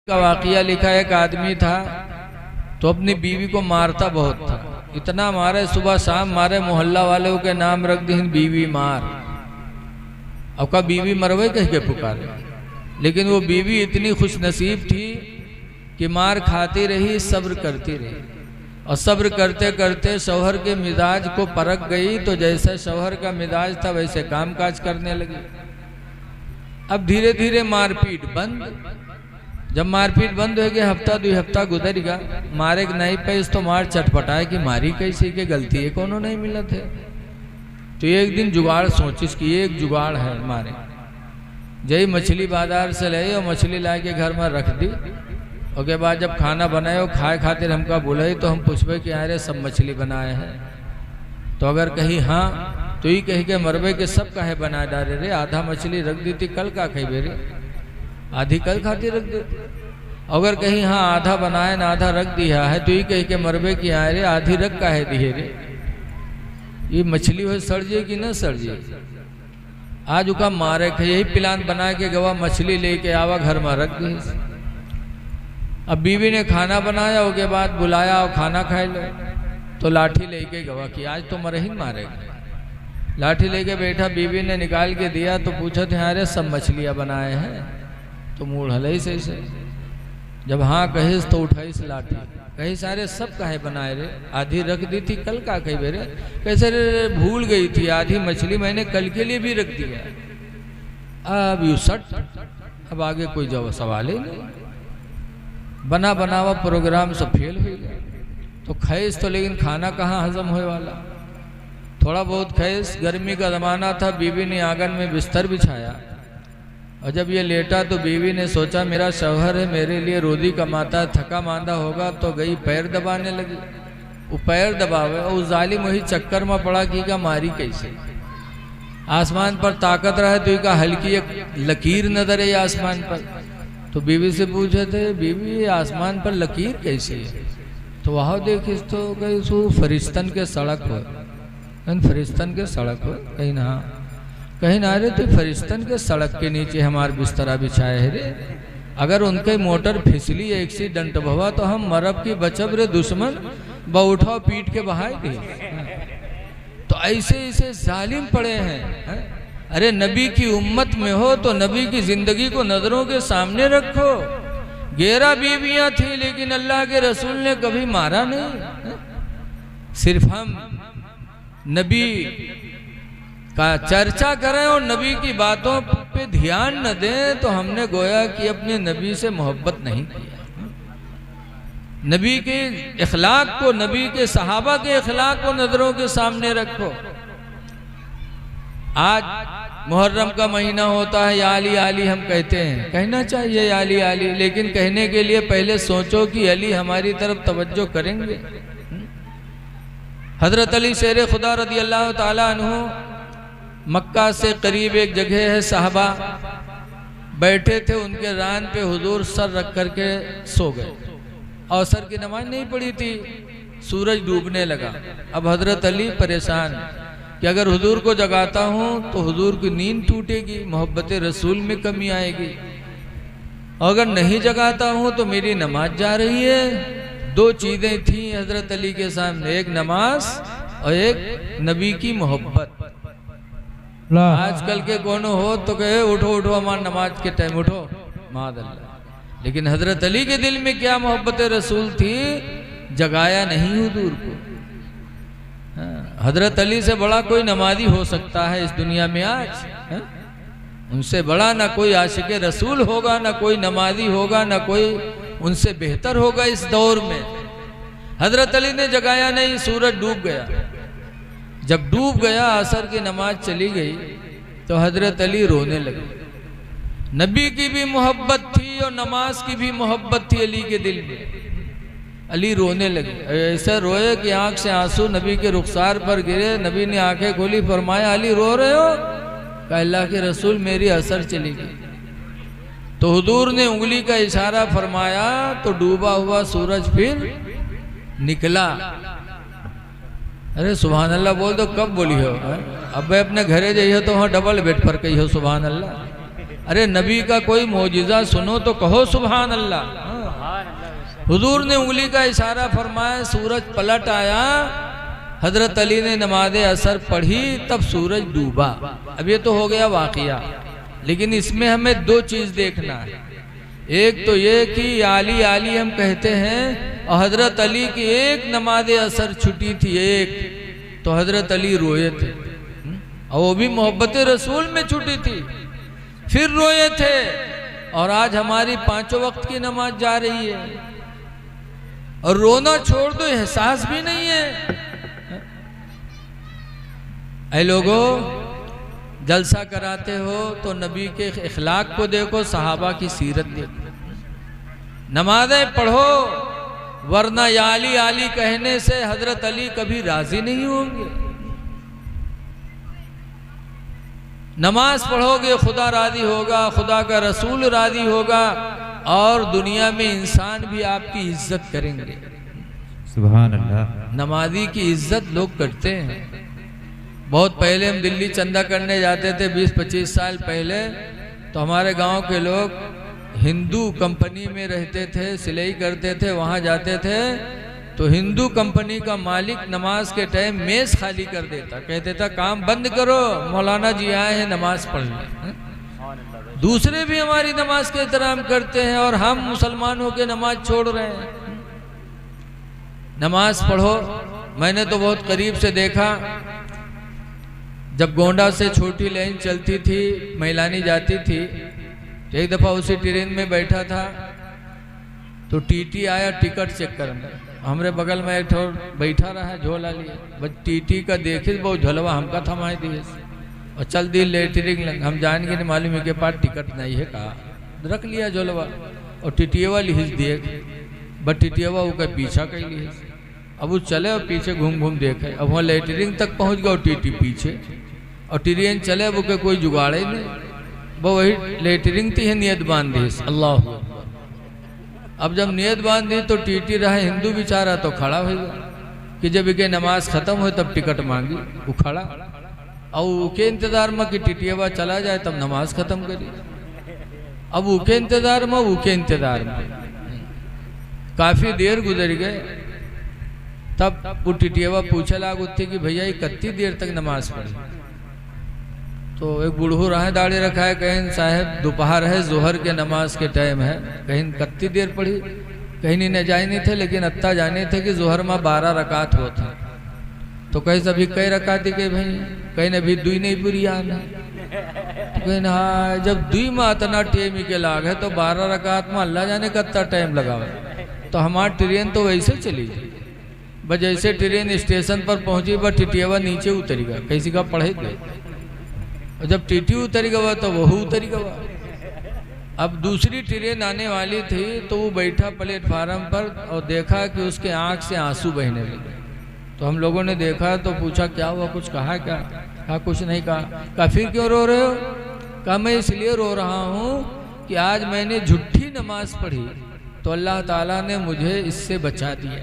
का वाकया लिखा, एक आदमी था तो अपनी बीवी को मारता बहुत था, इतना मारे सुबह शाम मारे, मोहल्ला वालों के नाम रख दी बीवी मार। अब का बीवी मरवे कह के पुकारे, लेकिन वो बीवी इतनी खुश नसीब थी कि मार खाती रही, सब्र करती रही, और सब्र करते करते शौहर के मिजाज को परख गई, तो जैसे शौहर का मिजाज था वैसे कामकाज करने लगी। अब धीरे धीरे मारपीट बंद। जब मारपीट बंद हो गई, हफ्ता 2 हफ्ता गुजर गया, मारे नहीं पैस तो मार चटपटाए कि मारी कैसे के गलती है, कोनो नहीं मिला थे। तो एक दिन जुगाड़ सोचिस कि एक जुगाड़ है मारे, जय मछली बाजार से ले और मछली ला के घर में रख दी। उसके बाद जब खाना बनाए खाए खातिर हमका बुलाए तो हम पूछबे कि अरे सब मछली बनाए हैं, तो अगर कहीं हाँ तो ही कही के मरबे के सब काहे बना डाले रे, आधा मछली रख दी थी कल का खाई बेरे, आधी कल खाती रख देती। अगर कहीं हाँ आधा बनाए ना आधा रख दिया है तो ही कही के मरबे की आए रे, आधी रख काहे दिए रे, ये मछली हो सड़ जाए कि न सड़ जाए। आज उका मारे खे यही प्लान बना के गवा मछली लेके आवा घर में रख दी। अब बीवी ने खाना बनाया, उसके बाद बुलाया और खाना खाए लो, तो लाठी लेके गवा कि आज तो मरे ही मारेगा। लाठी लेके बैठा, बीवी ने निकाल के दिया तो पूछा थे अरे सब मछलियाँ बनाए हैं, तो मूड हलई से जब हाँ कहिस तो उठाइस लाठी, कहीं सारे सब काहे बनाए रे, आधी रख दी थी कल का कही बेरे, कैसे रे भूल गई थी, आधी मछली मैंने कल के लिए भी रख दिया। अब यू सट, अब आगे कोई जवाब सवाल ही नहीं, बना बनावा प्रोग्राम सब फेल हो गया। तो खैस तो लेकिन खाना कहाँ हजम होए वाला, थोड़ा बहुत खैस। गर्मी का ज़माना था, बीवी ने आंगन में बिस्तर बिछाया, और जब ये लेटा तो बीवी ने सोचा मेरा शौहर है, मेरे लिए रोजी कमाता है, थका मांदा होगा, तो गई पैर दबाने लगी। वो पैर दबावे और उस जालिम वही चक्कर में पड़ा कि का मारी कैसे। आसमान पर ताकत रहे तो का हल्की एक लकीर नजर है आसमान पर, तो बीवी से पूछे थे बीवी आसमान पर लकीर कैसे है, तो वहाँ देखिस तो कहीं सो फरिश्तन के सड़क हो, फरिश्तन के सड़क हो, कहीं ना कहीं ना रे, तो फरिश्तन के सड़क के नीचे हमार बिस्तरा बिछाए है रे, अगर उनके मोटर फिसली एक्सीडेंट हुआ तो हम मरब की बचब रे दुश्मन, ब उठाओ पीट के बहाई दी। तो ऐसे ऐसे जालिम पड़े हैं। अरे नबी की उम्मत में हो तो नबी की जिंदगी को नजरों के सामने रखो। 11 बीवियां थी लेकिन अल्लाह के रसूल ने कभी मारा नहीं। सिर्फ हम नबी का चर्चा करें और नबी की बातों पे ध्यान न दें तो हमने गोया कि अपने नबी से मोहब्बत नहीं किया। नबी के इखलाक को, नबी के सहाबा के इखलाक को नजरों के सामने रखो। आज मुहर्रम का महीना होता है, या अली अली हम कहते हैं, कहना चाहिए या अली अली, लेकिन कहने के लिए पहले सोचो कि अली हमारी तरफ तवज्जो करेंगे। हजरत अली शेर खुदा रदी अल्लाह ताला अन्हु मक्का से करीब एक जगह है, साहबा बैठे थे, उनके रान पे हुजूर सर रख करके सो गए। असर की नमाज नहीं पड़ी थी, सूरज डूबने लगा। अब हजरत अली परेशान कि अगर हुजूर को जगाता हूँ तो हुजूर की नींद टूटेगी, मोहब्बत रसूल में कमी आएगी, अगर नहीं जगाता हूँ तो मेरी नमाज जा रही है। 2 चीज़ें थी हजरत अली के सामने, एक नमाज और एक नबी की मोहब्बत। आजकल के कोनो हो तो कहे उठो उठो हमार नमाज के टाइम उठो, मादल्ला, लेकिन हजरत अली के दिल में क्या मोहब्बत रसूल थी, जगाया नहीं हुजूर को। हजरत अली से बड़ा कोई नमाजी हो सकता है इस दुनिया में आज, उनसे बड़ा ना कोई आशिक रसूल होगा, ना कोई नमाजी होगा, ना कोई उनसे बेहतर होगा इस दौर में। हजरत अली ने जगाया नहीं, सूरज डूब गया। जब डूब गया, असर की नमाज चली गई, तो हजरत अली रोने लगे। नबी की भी मोहब्बत थी और नमाज की भी मोहब्बत थी अली के दिल में। अली रोने लगे, ऐसा रोए कि आंख से आंसू नबी के रुखसार पर गिरे। नबी ने आंखें खोली, फरमाया अली रो रहे हो? कहा अल्लाह के रसूल मेरी असर चली गई। तो हुजूर ने उंगली का इशारा फरमाया तो डूबा हुआ सूरज फिर निकला। अरे सुभान अल्लाह बोल दो, कब बोली हो? अब अपने घरे जाइए तो वहाँ डबल बेड पर कही हो सुभान अल्लाह। अरे नबी का कोई मौजिज़ा सुनो तो कहो सुभान अल्लाह। हुजूर ने उंगली का इशारा फरमाया, सूरज पलट आया, हजरत अली ने नमाज असर पढ़ी, तब सूरज डूबा। अब ये तो हो गया वाक़िया, लेकिन इसमें हमें दो चीज़ देखना है। एक तो ये कि आली आली हम कहते हैं, और हजरत अली की एक नमाज असर छुटी थी एक, तो हजरत अली रोए थे, और वो भी मोहब्बत रसूल में छुटी थी, फिर रोए थे। और आज हमारी 5 वक्त की नमाज जा रही है और रोना छोड़ दो, एहसास भी नहीं है। ऐ लोगों, जलसा कराते हो तो नबी के इखलाक को देखो, सहाबा की सीरत देखो, नमाजें पढ़ो, वरना या अली अली कहने से हजरत अली कभी राजी नहीं होंगे। नमाज पढ़ोगे खुदा राजी होगा, खुदा का रसूल राजी होगा, और दुनिया में इंसान भी आपकी इज्जत करेंगे। सुभान अल्लाह। नमाजी की इज्जत लोग करते हैं। बहुत पहले हम दिल्ली चंदा करने जाते थे, 20-25 साल पहले, तो हमारे गांव के लोग हिंदू कंपनी में रहते थे, सिलाई करते थे, वहाँ जाते थे तो हिंदू कंपनी का मालिक नमाज के टाइम मेज खाली कर देता, कहते था काम बंद करो, मौलाना जी आए हैं नमाज पढ़ने। दूसरे भी हमारी नमाज का एहतराम करते हैं और हम मुसलमान होकर नमाज छोड़ रहे हैं। नमाज पढ़ो। मैंने तो बहुत करीब से देखा, जब गोंडा से छोटी लाइन चलती थी, मैलानी जाती थी, एक दफ़ा उसी ट्रेन में बैठा था तो टीटी आया टिकट चेक करने, हमरे बगल में एक ठो बैठा रहा, झोला लिए, बस टीटी का देखे बहुत झलवा हमका थमाई दिए और चल दी लेटरिंग लग। हम जान के नहीं मालूम है के पास टिकट नहीं है, कहा रख लिया झोलवा, और टिटियावा लिहिज दिए, बट टिटियावा वो पीछा कर लिए। अब वो चले और पीछे घूम घूम देखे, अब वहाँ लेटरिंग तक पहुँच गया और टीटी पीछे, और ट्रेन चले वो के कोई जुगाड़े नहीं, वो वही लेटरिंग थी है, नियत बांध दी अल्लाह। अब जब नियत बांध दी तो टीटी रहा हिंदू बेचारा तो खड़ा हो गया कि जब इनके नमाज खत्म हो तब टिकट मांगी, वो खड़ा, और उनके इंतजार में कि टिटियावा चला जाए तब नमाज खत्म करी। अब उनके इंतजार में, उनके इंतजार में काफी देर गुजर गए, तब वो टिटियावा पूछे लाग उठे कि भैया ये कितनी देर तक नमाज पढ़ी। तो एक बूढ़ो रहा दाढ़ी रखा है, कहीं साहब दोपहर है, जोहर के नमाज के टाइम है, कहीं कितनी देर पढ़ी, कहीं नहीं न जाए नहीं थे, लेकिन अत्ता जाने थे कि जोहर में 12 रकात होते। तो कहीं सभी कई रकाती के भाई, कहीं अभी दुई नहीं पूरी आना, तो कहीं हाँ जब दुई में इतना टेम के लाग है तो 12 रकात में अल्लाह जाने कितना टाइम लगा हुआ। तो हमारी ट्रेन तो वैसे चली गई, बस जैसे ट्रेन स्टेशन पर पहुंची बस टिटियावा नीचे उतरी गया, किसी का पढ़े गए, और जब टीटी उतर गया तो वह उतर गया। अब दूसरी ट्रेन आने वाली थी तो वो बैठा प्लेटफार्म पर और देखा कि उसके आंख से आंसू बहने लगे। तो हम लोगों ने देखा तो पूछा क्या हुआ, कुछ कहा क्या? कहा कुछ नहीं कहा। फिर क्यों रो रहे हो? कहा मैं इसलिए रो रहा हूँ कि आज मैंने झूठी नमाज पढ़ी तो अल्लाह ताला ने मुझे इससे बचा दिया।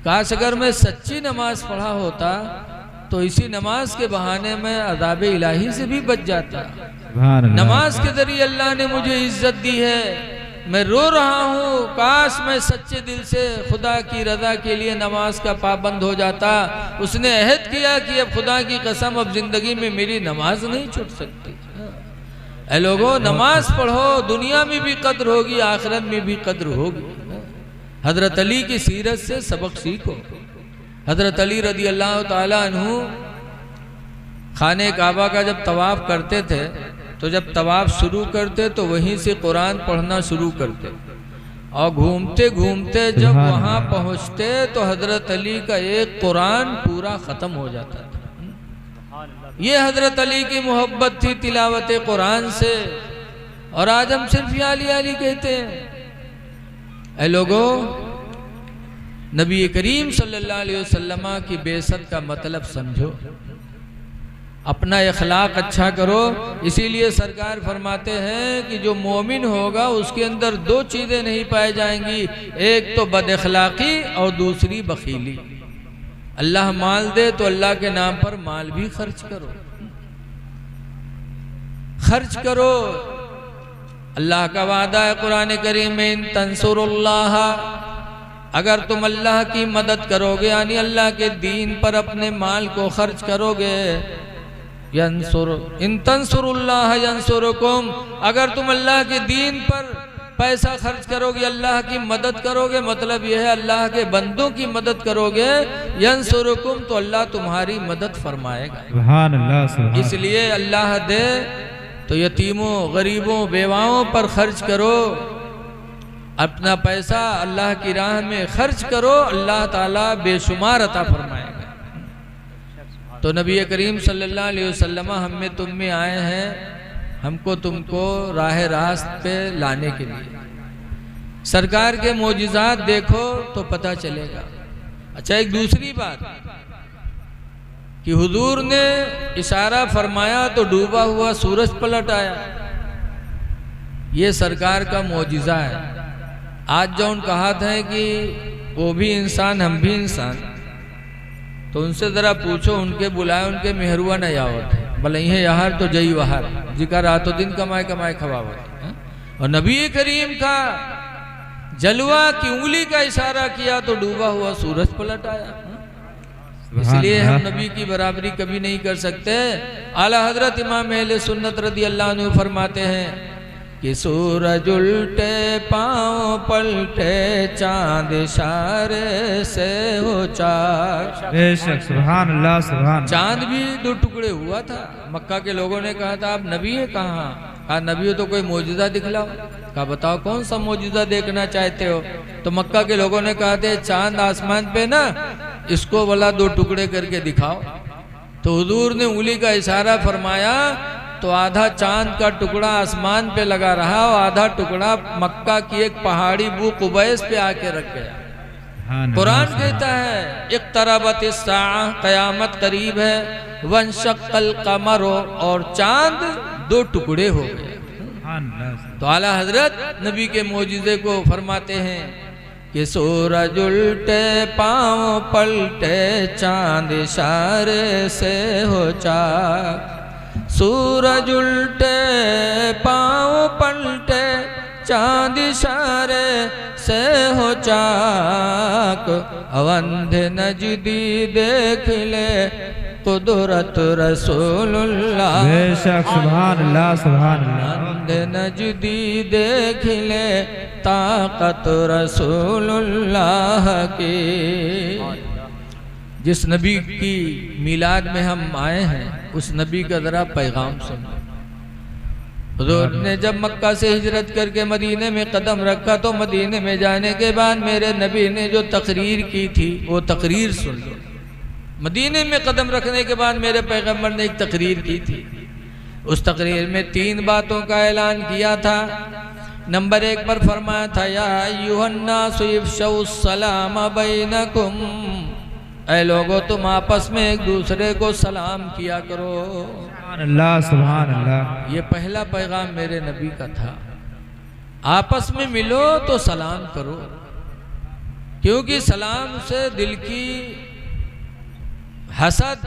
काश अगर मैं सच्ची नमाज पढ़ा होता तो इसी नमाज के बहाने में अज़ाब इलाही से भी बच जाता। नमाज के जरिए अल्लाह ने मुझे इज्जत दी है, मैं रो रहा हूँ, काश मैं सच्चे दिल से खुदा की रजा के लिए नमाज का पाबंद हो जाता। उसने अहद किया कि अब खुदा की कसम अब जिंदगी में मेरी नमाज नहीं छूट सकती। ऐ लोगों, नमाज पढ़ो, दुनिया में भी कद्र होगी, आखिरत में भी कद्र होगी। हजरत अली की सीरत से सबक सीखो। हजरत अली रदी अल्लाह ताला अन्हु खाने काबा का जब तवाफ करते थे तो जब तवाफ शुरू करते तो वहीं से कुरान पढ़ना शुरू करते, और घूमते घूमते जब वहां पहुंचते तो हजरत अली का एक कुरान पूरा खत्म हो जाता था। ये हजरत अली की मोहब्बत थी तिलावत कुरान से, और आज हम सिर्फ या अली अली कहते हैं। ऐ लोगों, नबी करीम सल्लल्लाहु अलैहि वसल्लम की बेइज्जत का मतलब समझो, अपना इखलाक अच्छा करो। इसीलिए सरकार फरमाते हैं कि जो मोमिन होगा उसके अंदर दो चीज़ें नहीं पाई जाएंगी, एक तो बदअखलाकी और दूसरी बखीली। अल्लाह माल दे तो अल्लाह के नाम पर माल भी खर्च करो, खर्च करो। अल्लाह का वादा है कुरान करीम में, इन तंसुरुल्लाह, अगर तुम अल्लाह की मदद करोगे यानी अल्लाह के दीन पर अपने माल को खर्च करोगे, यंसुर इन तंसुरुल्लाह यंसुरुकुम, अगर तुम अल्लाह के दीन पर पैसा खर्च करोगे, अल्लाह की मदद करोगे, मतलब यह है अल्लाह के बंदों की मदद करोगे, यंसुरुकुम, तो अल्लाह तुम्हारी मदद फरमाएगा। सुभान अल्लाह, सुभान। इसलिए अल्लाह दे तो यतीमों, गरीबों, बेवाओं पर खर्च करो, अपना पैसा अल्लाह की राह में खर्च करो, अल्लाह ताला बेशुमार अता फरमाएगा। तो नबी करीम सल्लल्लाहु अलैहि वसल्लम हम में तुम में आए हैं, हमको तुमको राह रास्त पे लाने के लिए। सरकार के मोजिज़ात देखो तो पता चलेगा। अच्छा, एक दूसरी बात कि हुजूर ने इशारा फरमाया तो डूबा हुआ सूरज पलट आया, ये सरकार का मोजिज़ा है। आज जो उन कहा था कि वो भी इंसान हम भी इंसान, तो उनसे ज़रा पूछो, उनके बुलाए उनके मेहरुआ नहीं आवत है, भले यह यार तो जई वहार जिका रातों दिन कमाए कमाए खवावत है। और नबी करीम का जलवा की उंगली का इशारा किया तो डूबा हुआ सूरज पलट आया। इसलिए हम नबी की बराबरी कभी नहीं कर सकते। आला हजरत इमाम अहले सुन्नत रदी अल्लाह अन्हु फरमाते हैं कि सूरज उल्टे पाँव पलटे, चांद इशारे से हो चाक। बेशक, सुभान अल्लाह, सुभान। चांद भी दो टुकड़े हुआ था। मक्का के लोगों ने कहा था आप नबी है कहाँ? कहा नबी हो तो कोई मोजिज़ा दिखलाओ। कहा बताओ कौन सा मोजिज़ा देखना चाहते हो? तो मक्का के लोगों ने कहा थे चांद आसमान पे ना, इसको वाला दो टुकड़े करके दिखाओ। तो हुजूर ने उंगली का इशारा फरमाया तो आधा चांद का टुकड़ा आसमान पे लगा रहा और आधा टुकड़ा मक्का की एक पहाड़ी बू कुबैस पे आके रख गया। कुरान कहता है इक़्तरबत इस्साअ, क़यामत करीब है, वंशक़्क़ल क़मर, और चांद दो टुकड़े हो गए। तो आला हजरत नबी के मोजिज़े को फरमाते हैं कि सूरज उल्टे पाँव पलटे, चांद इशारे से हो चाक। सूरज उल्टे पाँव पलटे, चांद इशारे से हो चाक। अवंध नजदी देख ले कुदरत रसूलुल्लाह। बेशक, सुभान अल्लाह, सुभान अल्लाह। अवंध नजदी देख ले ताकत रसूलुल्लाह की। जिस नबी की मिलाद में हम आए हैं उस नबी का ज़रा पैगाम सुनो। हुजूर ने जब मक्का से हिजरत करके मदीने में कदम रखा तो मदीने में जाने के बाद मेरे नबी ने जो तकरीर की थी वो तकरीर सुन लो। मदीने में कदम रखने के बाद मेरे पैगम्बर ने एक तकरीर की थी। उस तकरीर में 3 बातों का ऐलान किया था। नंबर 1 पर फरमाया था या अय्युहन्नासु इफ़शुस सलाम बैनकुम, ऐ लोगो तुम आपस में एक दूसरे को सलाम किया करो। सुभान अल्लाह, सुभान अल्लाह। ये पहला पैगाम मेरे नबी का था। आपस में मिलो तो सलाम करो, क्योंकि सलाम से दिल की हसद,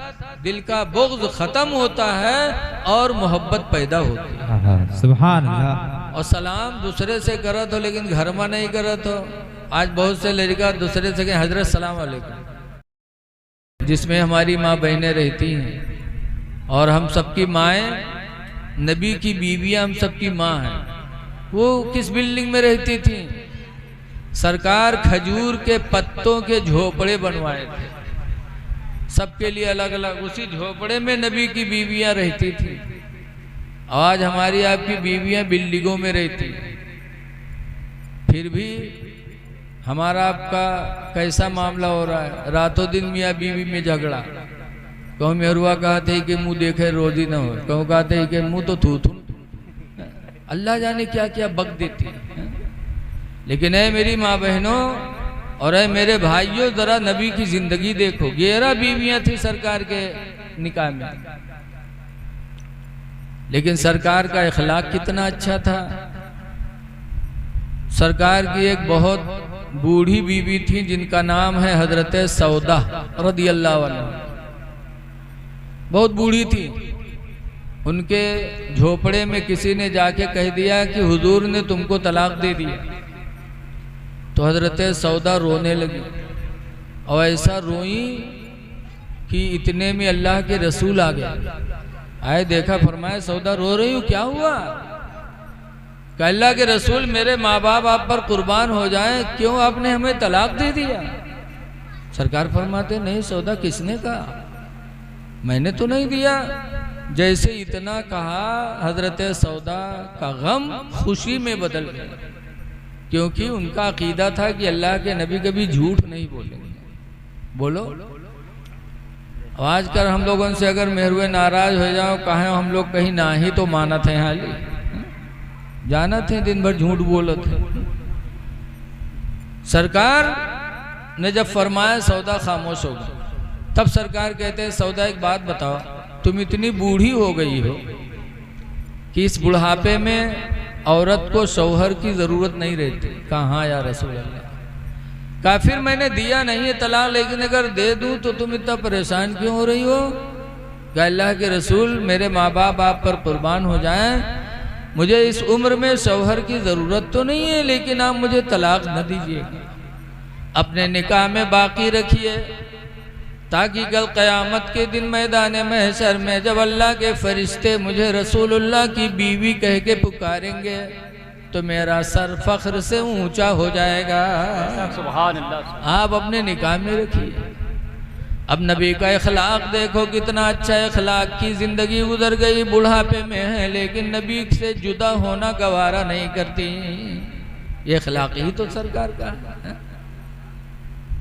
दिल का बुग़्ज़ खत्म होता है और मोहब्बत पैदा होती है। सुभान अल्लाह। और सलाम दूसरे से करत हो लेकिन घर में नहीं करत हो। आज बहुत से लड़का दूसरे से कहें हजरत सलाम वालेकुम, जिसमें हमारी माँ बहनें रहती हैं और हम सबकी माएँ, नबी की बीवियाँ हम सबकी माँ हैं। वो किस बिल्डिंग में रहती थी? सरकार खजूर के पत्तों के झोपड़े बनवाए थे सबके लिए अलग अलग। उसी झोपड़े में नबी की बीवियाँ रहती थी। आज हमारी आपकी बीवियाँ बिल्डिंगों में रहती, फिर भी हमारा आपका कैसा मामला हो रहा है? रातों दिन मियाँ बीवी में झगड़ा। कहूँ मेहरुआ कहते कि मुंह देखे रोजी न हो, कहूँ कहते कि मुंह तो थू थू। अल्लाह जाने क्या क्या बक देती है। लेकिन है मेरी माँ बहनों और है मेरे भाइयों, जरा नबी की जिंदगी देखो। 11 बीवियां थी सरकार के निकाह में, लेकिन सरकार का इखलाक कितना अच्छा था। सरकार की एक बहुत बूढ़ी बीवी थी जिनका नाम है हजरत सौदा रदियल्लाहु अन्हा। बहुत बूढ़ी थी, उनके झोपड़े में किसी ने जाके कह दिया कि हुजूर ने तुमको तलाक दे दिया, तो हजरत सौदा रोने लगी और ऐसा रोई कि इतने में अल्लाह के रसूल आ गए। आए, देखा, फरमाया सौदा रो रही हूँ, क्या हुआ? कि अल्लाह के रसूल, मेरे माँ बाप आप पर कुर्बान हो जाएं, क्यों आपने हमें तलाक दे दिया? सरकार फरमाते, नहीं सौदा, किसने कहा? मैंने तो नहीं दिया। जैसे इतना कहा, हजरत सौदा का गम खुशी में बदल गया, क्योंकि उनका अकीदा था कि अल्लाह के नबी कभी झूठ नहीं बोलेंगे। बोलो, आजकल हम लोगों से अगर मेहरुए नाराज हो जाओ, कहें हम लोग कहीं ना ही तो माना थे, हाली जाना थे, दिन भर झूठ बोले थे। सरकार ने जब फरमाया, सौदा खामोश हो गई। तब सरकार कहते हैं, सौदा एक बात बताओ, तुम इतनी बूढ़ी हो गई हो कि इस बुढ़ापे में औरत को शौहर की जरूरत नहीं रहती। कहाँ या रसूल अल्लाह, कहा फिर मैंने दिया नहीं है तलाक, लेकिन अगर दे दूं तो तुम इतना परेशान क्यों हो रही हो? कहा अल्लाह के रसूल, मेरे माँ बाप आप पर कुर्बान हो जाएं, मुझे इस उम्र में शौहर की ज़रूरत तो नहीं है, लेकिन आप मुझे तलाक न दीजिएगा, अपने निकाह में बाकी रखिए, ताकि कल क़यामत के दिन मैदान महशर में जब अल्लाह के फरिश्ते मुझे रसूलुल्लाह की बीवी कह के पुकारेंगे तो मेरा सर फख्र से ऊंचा हो जाएगा। सुभान अल्लाह। आप अपने निकाह में रखिए। अब नबी का इखलाक देखो, कितना अच्छा इखलाक की ज़िंदगी गुजर गई, बुढ़ापे में है लेकिन नबी से जुदा होना गवारा नहीं करती। ये इखलाक ही तो सरकार का है।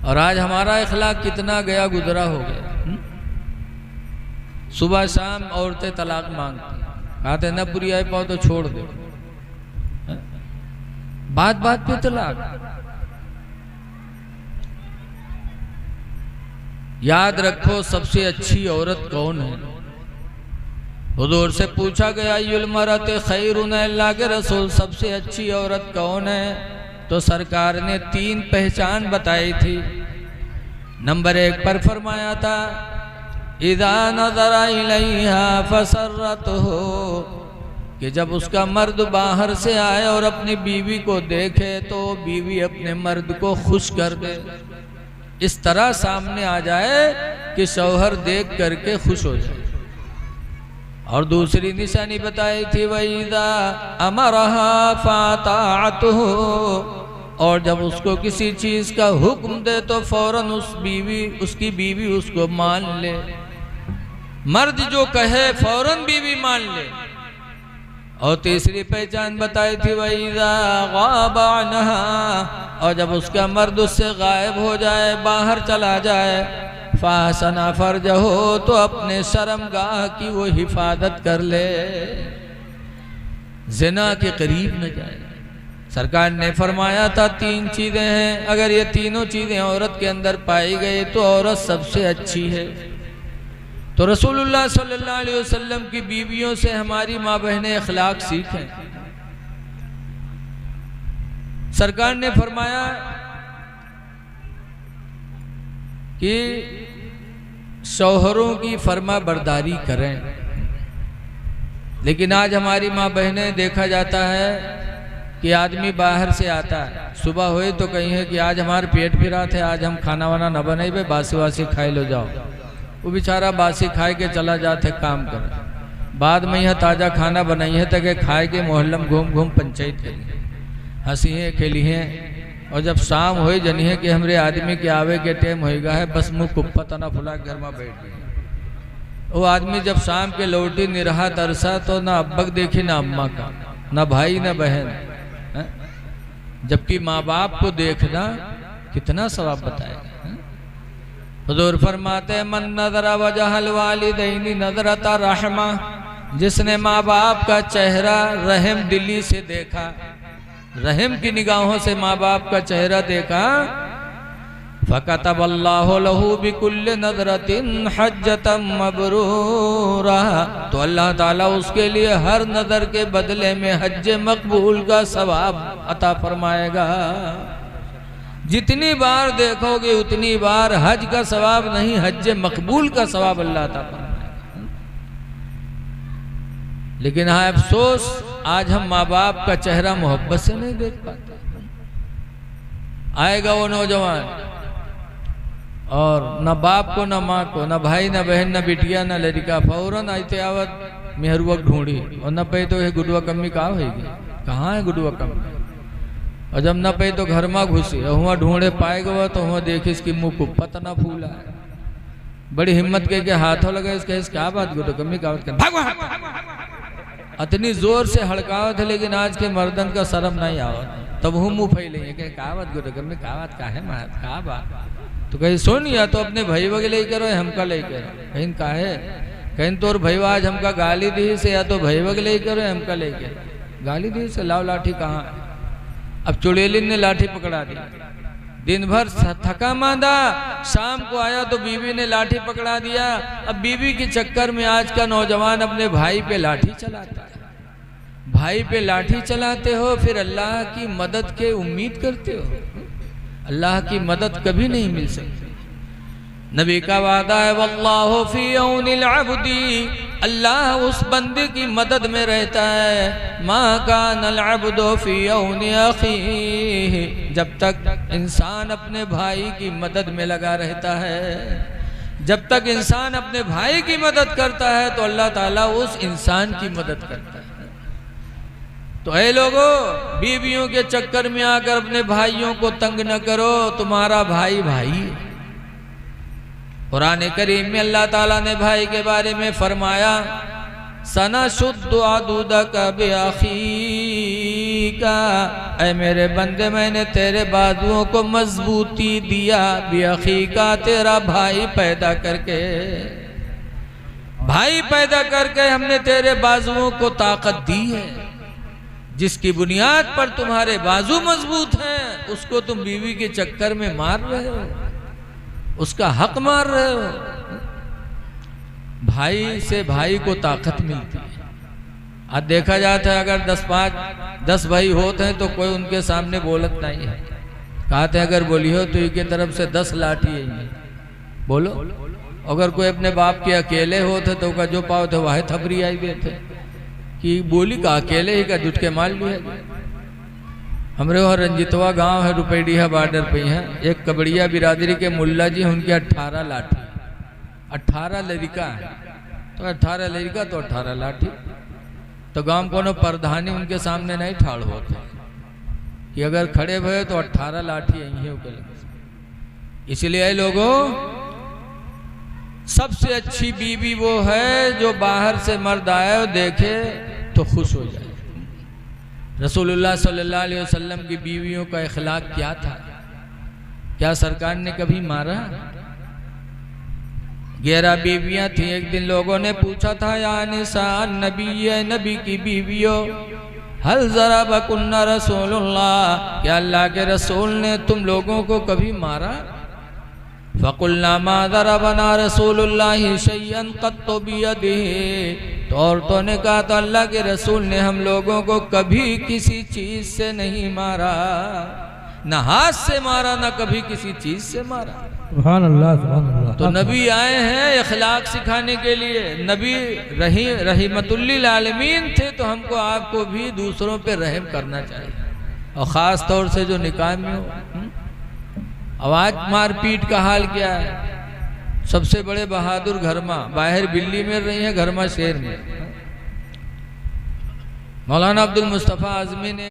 और आज हमारा इखलाक कितना गया गुजरा हो गया। सुबह शाम औरतें तलाक मांगती, कहते न पूरी आई पाओ तो छोड़ दो, बात बात पे तलाक। याद रखो, सबसे अच्छी औरत कौन है? हुजूर से पूछा गया, युल मरत खैरुन, अल्लाह के रसूल सबसे अच्छी औरत कौन है? तो सरकार ने 3 पहचान बताई थी। नंबर 1 पर फरमाया था, इज़ा नज़रा इलैहा फसर्रतहु, कि जब उसका मर्द बाहर से आए और अपनी बीवी को देखे तो बीवी अपने मर्द को खुश कर दे, इस तरह सामने आ जाए कि शौहर देख करके खुश हो जाए। और दूसरी निशानी बताई थी, वइज़ा अमरहा फाताअतहु, और जब उसको किसी चीज़ का हुक्म दे तो फौरन उसकी बीवी उसको मान ले। मर्द जो कहे फौरन बीवी मान ले। और तीसरी पहचान बताई थी, वइज़ा गाबा अन्हा, और जब उसका मर्द उससे गायब हो जाए, बाहर चला जाए, फासना फर्जहो, तो अपने शर्मगाह की वो हिफाजत कर ले, ज़िना के करीब न जाए। सरकार ने फरमाया था 3 चीज़ें हैं, अगर ये तीनों चीज़ें औरत के अंदर पाई गई तो औरत सबसे अच्छी है। तो रसूलुल्लाह सल्लल्लाहु अलैहि वसल्लम की बीवियों से हमारी माँ बहनें अखलाक सीखें। सरकार ने फरमाया कि शौहरों की फरमा बरदारी करें, लेकिन आज हमारी माँ बहनें देखा जाता है कि आदमी बाहर से आता है, सुबह हुई तो कहीं है कि आज हमारे पेट फिरा थे, आज हम खाना वाना न बनाई, भाई बासी वासी खाए लो जाओ। वो बेचारा बासी खाए के चला जाते काम कर, बाद में यह ताज़ा खाना बनाई है तक खाए के मोहल्लम घूम घूम पंचायत करिए, हंसी है खेली है। और जब शाम हो जनी है कि हमरे आदमी के आवे के टाइम होएगा है, बस मुँह कुप्पा तना फुला घर में बैठ गए। वो आदमी जब शाम के लौटी निरहा तरसा तो ना अब्बक देखी ना अम्मा का, ना भाई ना बहन, जबकि माँ बाप को देखना कितना सवाब बताएगा। हुजूर फरमाते, मन नज़रा वजहल वालिदैनी नज़रता रहमा, जिसने माँ बाप का चेहरा रहम दिली से देखा, रहम की निगाहों से माँ बाप का चेहरा देखा, फ़कतबल्लाहु लहू बिकुल्लि नज़रतिन हज्जतम मबरूरा, तो अल्लाह ताला उसके लिए हर नज़र के बदले में हज मकबूल का सवाब अता फरमाएगा। जितनी बार देखोगे उतनी बार हज का सवाब नहीं, हज मकबूल का सवाब अल्लाह अता फरमाएगा। लेकिन हाँ अफसोस आज हम माँ बाप का चेहरा मोहब्बत से नहीं देख पाते। आएगा वो नौजवान और न बाप को न माँ को, न भाई न बहन न बिटिया न लड़का, फौरन आते आवत मेहरुवक ढूंढी और न पे तो ये गुडुआ कम्मी कहाँ होगी, कहाँ है गुडुआ कम्मी। और जब न पे तो घर में घुसी और वहाँ ढूंढे पाएगा तो वहाँ देखी इसकी मुँह कुप्पत न फूला है। बड़ी हिम्मत के हाथों लगे इसके क्या बात गुडुआ कम्मी कहावत कर इतनी जोर से हड़कावत है, लेकिन आज के मर्दन का शर्म नहीं आवत। तब हम मुँह फैलेंगे कहे कहावत गुडुआ कम्मी कहावत का है मात कहा बात। तो कहीं सुन या तो अपने भाई वगैरह करो या हमका ले करो, कहीं का है कहीं तोर भाई आज हमका गाली दी से या तो भाई वगैरह करो या हमका ले करो। गाली दी से लाओ लाठी कहाँ। अब चुड़ैलिन ने लाठी पकड़ा दी, दिन भर थका मांदा, शाम को आया तो बीवी ने लाठी पकड़ा दिया। अब बीवी के चक्कर में आज का नौजवान अपने भाई पे लाठी चलाता है। भाई पे लाठी चलाते हो फिर अल्लाह की मदद के उम्मीद करते हो, अल्लाह की मदद कभी नहीं मिल सकती। नबी का वादा है वल्लाहु फी औनिल अब्दी, अल्लाह उस बंदे की मदद में रहता है। मा कानल अब्दु फी औनि अखीही, जब तक इंसान अपने भाई की मदद में लगा रहता है, जब तक इंसान अपने भाई की मदद करता है तो अल्लाह ताला उस इंसान की मदद करता है। तो ऐ लोगों, बीवियों के चक्कर में आकर अपने भाइयों को तंग न करो, तुम्हारा भाई भाई है। कुरान करीम में अल्लाह ताला ने भाई के बारे में फरमाया सना शुद्ध आदूदा का बेआखी का, ऐ मेरे बंदे मैंने तेरे बाजुओं को मजबूती दिया, बेआखी का तेरा भाई पैदा करके, भाई पैदा करके हमने तेरे बाजुओं को ताकत दी है। जिसकी बुनियाद पर तुम्हारे बाजू मजबूत हैं उसको तुम बीवी के चक्कर में मार रहे हो, उसका हक मार रहे हो। भाई से भाई को ताकत मिलती है। आज देखा जाता है अगर 10 भाई होते हैं तो कोई उनके सामने बोलत नहीं है। कहते हैं अगर बोली हो तो इनके तरफ से 10 लाठी है बोलो। अगर कोई अपने बाप के अकेले होते तो का जो पाओ थे वह थपरी आई देते कि बोली का अकेले ही का जुट के मार लिया। हमारे वहाँ रंजितवा गांव है, रुपैडिया बॉर्डर पे है। एक कबड़िया बिरादरी के मुल्ला जी उनके 18 लाठी, 18 लड़का है तो 18 लड़का तो 18 लाठी। तो गांव को प्रधानी उनके सामने नहीं ठाड़ होते कि अगर खड़े हुए तो 18 लाठी यही है। इसलिए लोगों, सबसे अच्छी बीवी वो है जो बाहर से मर्द आए और देखे तो खुश हो जाए। रसूलुल्लाह सल्लल्लाहु अलैहि वसल्लम की बीवियों का इखलाक क्या था? क्या सरकार ने कभी मारा? 11 बीवियां थी। एक दिन लोगों ने पूछा था या निसान नबी, नबी की बीवियों, हल जरा बकुन्ना रसूलुल्लाह, क्या अल्लाह के रसूल ने तुम लोगों को कभी मारा? फ़कुल्ना मा दरबना रसूलुल्लाह शय्यन क़त्तु बियदिही, तो औरतों ने कहा तो अल्लाह के रसूल ने हम लोगों को कभी किसी चीज से नहीं मारा, न हाथ से मारा न कभी किसी चीज से मारा। सुभान अल्लाह, सुभान अल्लाह। तो नबी आए हैं इखलाक सिखाने के लिए। नबी रहमतुल्लिल आलमीन थे, तो हमको आपको भी दूसरों पे रहम करना चाहिए, और ख़ास तौर से जो निकाह में हो। अब आज मारपीट का हाल क्या है? सबसे बड़े बहादुर घरमा, बाहर बिल्ली में रही है, घरमा शेर में। मौलाना अब्दुल मुस्तफ़ा आज़मी ने